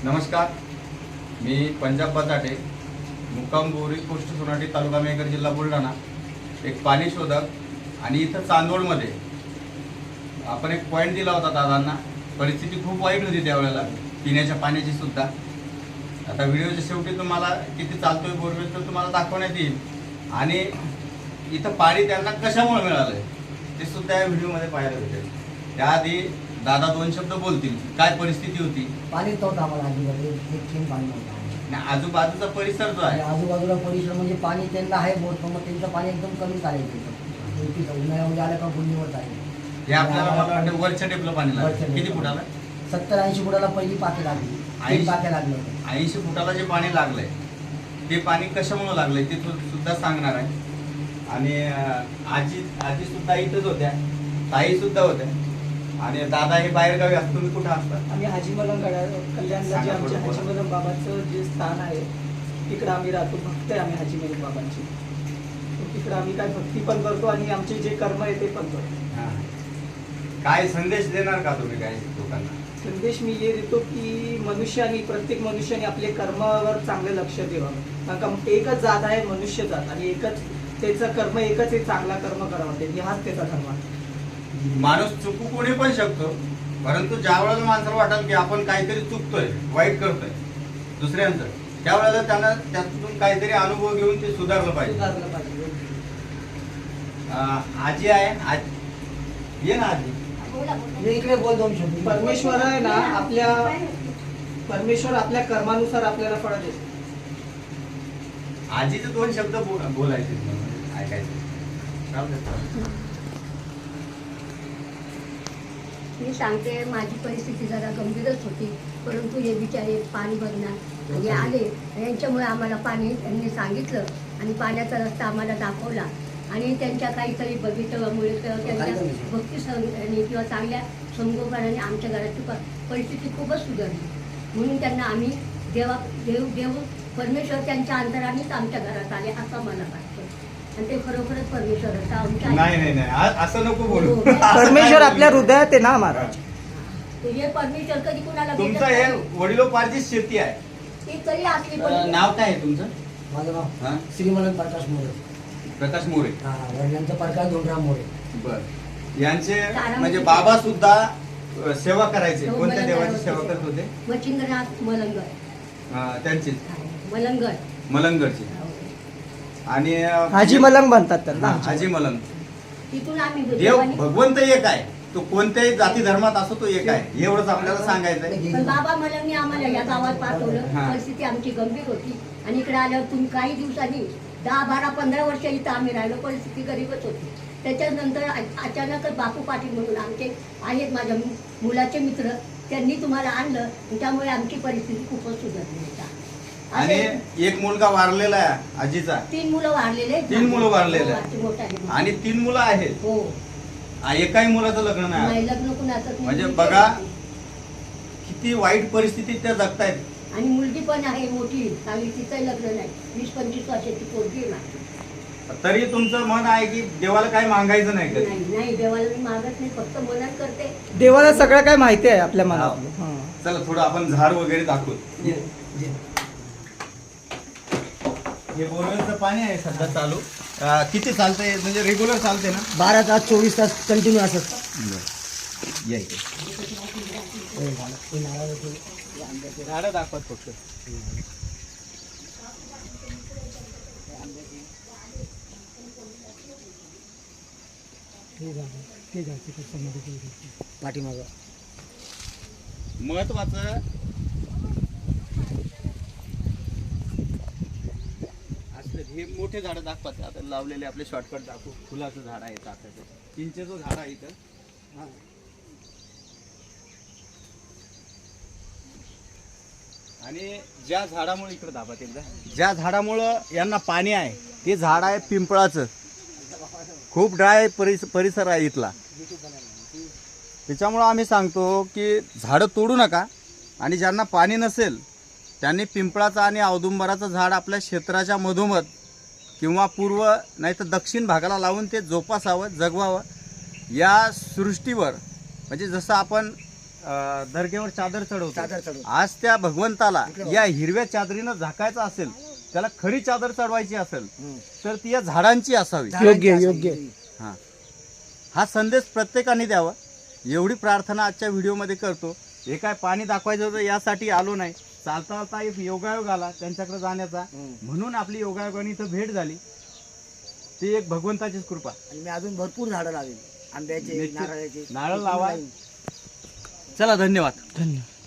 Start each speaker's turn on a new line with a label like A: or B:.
A: नमस्कार, मी पंजाब बचाटे, मुक्काम बोरी, पोस्ट सोनाटी, तालुका मेहकर, जिल्हा बुलढाणा. एक पाणी शोधक आणि इथं चांदोडमध्ये आपण एक पॉईंट दिला होता दादांना. परिस्थिती खूप वाईट होती त्यावेळेला पिण्याच्या पाण्याची सुद्धा. आता व्हिडिओच्या शेवटी तुम्हाला किती चालतोय बोरवेल तर तुम्हाला दाखवण्यात येईल आणि इथं पाणी त्यांना कशामुळे मिळालं ते सुद्धा या व्हिडिओमध्ये पाहायला भेटेल. त्याआधी दादा दोन शब्द बोलतील. काय परिस्थिती होती?
B: पाणी नव्हतं आम्हाला आजूबाजूला, एक थेंब पाणी नव्हतं.
A: आणि आजूबाजूचा परिसर जो आहे,
B: आजूबाजूला परिसर म्हणजे पाणी त्यांना आहे बोट, पण मग त्यांचं पाणी एकदम कमी चालायचं. उन्हाळ्यामध्ये आलं का गुंडीवर चालेल.
A: हे आपल्याला मला वाटतं वरच्या टेपलं पाणी लागलं. किती फुटाला?
B: 70-80 फुटाला पहिली पाती लागली.
A: 80
B: पात्या लागल्या होत्या.
A: 80 फुटाला जे पाणी लागलंय ते पाणी कशामुळे लागलंय ते सुद्धा सांगणार आहे. आणि आजी सुद्धा इथंच होत्या, ताई सुद्धा होत्या. आणि दादा हे बाहेरगावी असतो. तुम्ही कुठं असतात?
C: आम्ही हाजी मलंग कल्याणला जे आमच्या हाजी मलंग बाबांचं जे स्थान आहे तिकडं आम्ही राहतो. भक्त आहे आम्ही हाजी मलंग बाबांची. तिकडं आम्ही काय भक्ती पण करतो आणि आमचे जे कर्म आहे ते पण करतो.
A: काय संदेश देणार का तुम्ही काय लोकांना?
C: संदेश मी हे देतो की प्रत्येक मनुष्याने आपले कर्मावर चांगले लक्ष द्यावं. कारण का एकच जात आहे मनुष्य जात आणि एकच त्याचं कर्म एकच आहे, चांगला कर्म करावं. ते हाच त्याचा धर्म आहे.
A: माणूस चुकू कोणी पण शकतो, परंतु ज्या वेळेला माणसाला वाटेल की आपण काहीतरी चुकतोय, वाईट करतोय दुसऱ्यांचं, त्यावेळेला त्यांना त्यातून काहीतरी अनुभव घेऊन ते सुधारलं पाहिजे. आजी आहे, ये ना आजी.
B: इकडे बोल दोन शब्द.
C: परमेश्वर आहे ना, परमेश्वर आपल्या कर्मानुसार आपल्याला फळ देतो.
A: आजीचे दोन शब्द बोलायचे, ऐकायचे.
D: मी सांगते, माझी परिस्थिती जरा गंभीरच होती, परंतु हे बिचारे पाणी बघणार आणि आले. यांच्यामुळे आम्हाला पाणी त्यांनी सांगितलं आणि पाण्याचा रस्ता आम्हाला दाखवला. आणि त्यांच्या काहीतरी बगीच्यामुळे त्यांच्या भक्ती किंवा चांगल्या संगोपनाने आमच्या घराची परिस्थिती खूपच सुधारली. म्हणून त्यांना आम्ही देव परमेश्वर त्यांच्या अंतरानेच आमच्या घरात आले असं मला वाटतं. आणि ते खरोखरच परमेश्वर असं आमच्या
A: नाही असं नको बोलू.
C: परमेश्वर आपल्या हृदयात आहे ना महाराज.
D: हे परमेश्वर कधी कुणाला
A: तुमचं हे वडिलोपार्जित शेती आहे.
D: ती तरी असली पण
A: नाव काय आहे तुमचं?
B: माझं नाव श्रीमंत प्रकाश मोरे.
A: प्रकाश मोरे.
B: वडिलांचा प्रकाश धोंडराम मोरे.
A: बर. यांचे म्हणजे बाबा सुद्धा सेवा करायचे. कोणत्या देवाची सेवा करत होते?
D: मच्छिंद्रनाथ मलंगर.
A: त्यांचीच मलंगरची. आणि
C: हाजी मलंग म्हणतात त्यांना.
A: हाजी मलंग.
D: तिथून आम्ही
A: देव भगवंत एक आहे. तो कोणत्याही जाती धर्मात असो तो एक आहे, एवढंच आपल्याला सांगायचंय.
D: पण बाबा मलंगने आम्हाला या गावात पाठवलं. परिस्थिती आमची गंभीर होती आणि इकडे आल्यावर तुम्ही काही दिवसांनी 10, 12, 15 वर्ष इथं आम्ही राहिलो. परिस्थिती गरीबच होती. त्याच्यानंतर अचानकच बापू पाटील म्हणून आमचे आहेत, माझ्या मुलाचे मित्र, त्यांनी तुम्हाला आणलं. त्यामुळे आमची परिस्थिती खूपच सुधारली.
A: आणि एक मुलगा वारलेला आहे आजीचा.
D: 3 मुलं वारलेले.
A: 3 मुलं वारलेले
D: आहेत
A: आणि 3 मुलं आहेत.
D: हो.
A: एकाही मुलाचं लग्न नाही.
D: लग्न कुणाचं
A: म्हणजे बघा किती वाईट परिस्थितीत त्या जगतायत.
D: आणि मुलगी पण आहे मोठी चांगली, तिचं लग्न नाही. 20-25 वर्षाची पोरगी आहे.
A: तरी तुमचं मन आहे की देवाला काय मागायचं नाही कधी?
D: नाही, देवाला मी मागत नाही, फक्त मनात करते.
C: देवाला सगळं काय माहिती आहे आपल्या मनात.
A: चला थोडं आपण झाड वगैरे दाखवू. हे बोरवेलचं पाणी आहे सध्या चालू. किती चालतंय म्हणजे रेग्युलर चालते ना?
B: 12 तास 24 तास कंटिन्यू असत.
A: झाडं दाखवत फक्त.
B: पाठीमागं
A: महत्वाचं हे मोठे झाडं दाखवतात. आता लावलेले आपले शॉर्टकट दाखवू. फुलाचं झाड आहे, चाफ्याचं, चिंचेचं झाड आहे इथं. आणि ज्या झाडामुळे इकडे दाबत एकदा, ज्या झाडामुळं यांना पाणी आहे ते झाड आहे पिंपळाचं. खूप ड्राय परिसर आहे इथला. त्याच्यामुळं आम्ही सांगतो की झाडं तोडू नका. आणि ज्यांना पाणी नसेल त्यांनी पिंपळाचं आणि औदुंबराचं झाड आपल्या क्षेत्राच्या मधोमध किंवा पूर्व नाही तर दक्षिण भागाला लावून ते जोपासावं, जगवावं. या सृष्टीवर म्हणजे जसं आपण दर्ग्यावर चादर
B: चादर
A: चढवतो.
B: चढवतो.
A: आज त्या भगवंताला
B: इकडे बघ.
A: या हिरव्या चादरीनं झाकायचं असेल, त्याला खरी चादर चढवायची असेल
B: हम्म.
A: तर ती या झाडांची असावी.
B: झाडांची असावी.
E: योग्य.
A: हा हा संदेश प्रत्येकाने द्यावा एवढी प्रार्थना आजच्या व्हिडिओमध्ये करतो. हे काय पाणी दाखवायचं होतं यासाठी आलो नाही, चालता चालता एक योगायोग आला त्यांच्याकडे जाण्याचा,
B: हम्म.
A: म्हणून आपली योगायोगाने इथं भेट झाली. ती एक भगवंताचीच कृपा.
B: आणि मी अजून भरपूर झाडं लावेल, आंब्याचे,
A: निश्चित.
B: नारळाचे.
A: नारळ लावा. चला, धन्यवाद.
E: धन्यवाद.